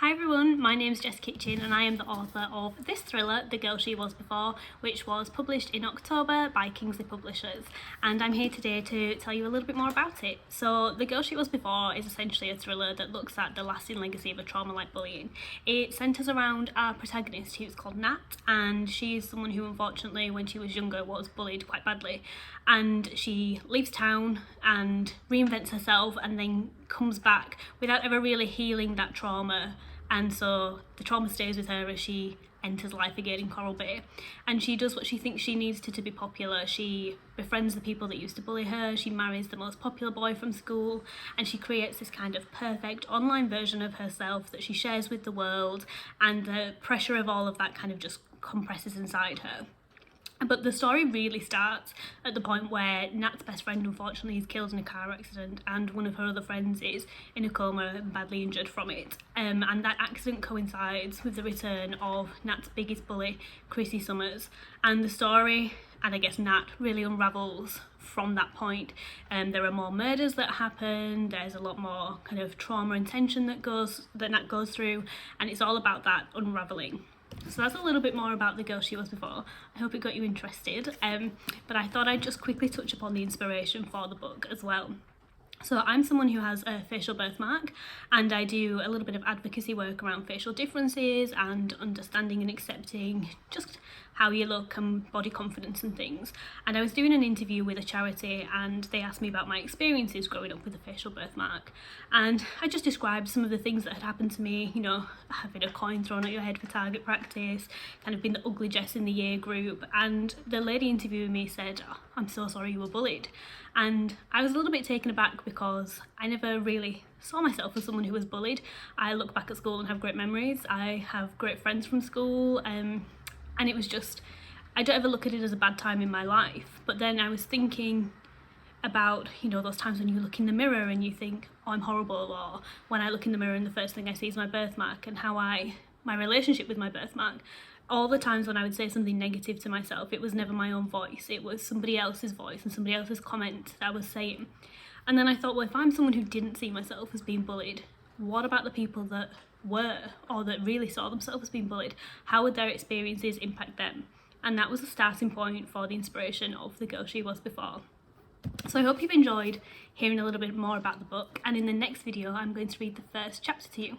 Hi everyone, my name's Jess Kitching and I am the author of this thriller, The Girl She Was Before, which was published in October by Kingsley Publishers, and I'm here today to tell you a little bit more about it. So The Girl She Was Before is essentially a thriller that looks at the lasting legacy of a trauma like bullying. It centres around our protagonist, who's called Nat, and she is someone who unfortunately when she was younger was bullied quite badly, and she leaves town and reinvents herself and then comes back without ever really healing that trauma, and so the trauma stays with her as she enters life again in Coral Bay, and she does what she thinks she needs to be popular. She befriends the people that used to bully her, she marries the most popular boy from school, and she creates this kind of perfect online version of herself that she shares with the world, and the pressure of all of that kind of just compresses inside her. But the story really starts at the point where Nat's best friend unfortunately is killed in a car accident, and one of her other friends is in a coma and badly injured from it. And that accident coincides with the return of Nat's biggest bully, Chrissy Summers. And the story, and I guess Nat, really unravels from that point. There are more murders that happen, there's a lot more kind of trauma and tension that Nat goes through, and it's all about that unraveling. So that's a little bit more about The Girl She Was Before. I hope it got you interested, but I thought I'd just quickly touch upon the inspiration for the book as well. So I'm someone who has a facial birthmark, and I do a little bit of advocacy work around facial differences and understanding and accepting just how you look and body confidence and things. And I was doing an interview with a charity and they asked me about my experiences growing up with a facial birthmark, and I just described some of the things that had happened to me, you know, having a coin thrown at your head for target practice, kind of being the ugly Jess in the year group. And the lady interviewing me said, "Oh, I'm so sorry you were bullied." And I was a little bit taken aback because I never really saw myself as someone who was bullied. I look back at school and have great memories. I have great friends from school, and it was just, I don't ever look at it as a bad time in my life. But then I was thinking about, you know, those times when you look in the mirror and you think, oh, I'm horrible, or when I look in the mirror and the first thing I see is my birthmark, and how my relationship with my birthmark. All the times when I would say something negative to myself, it was never my own voice, it was somebody else's voice and somebody else's comment that I was saying. And then I thought, well, if I'm someone who didn't see myself as being bullied, what about the people that were, or that really saw themselves as being bullied? How would their experiences impact them? And that was the starting point for the inspiration of The Girl She Was Before. So I hope you've enjoyed hearing a little bit more about the book, and in the next video I'm going to read the first chapter to you.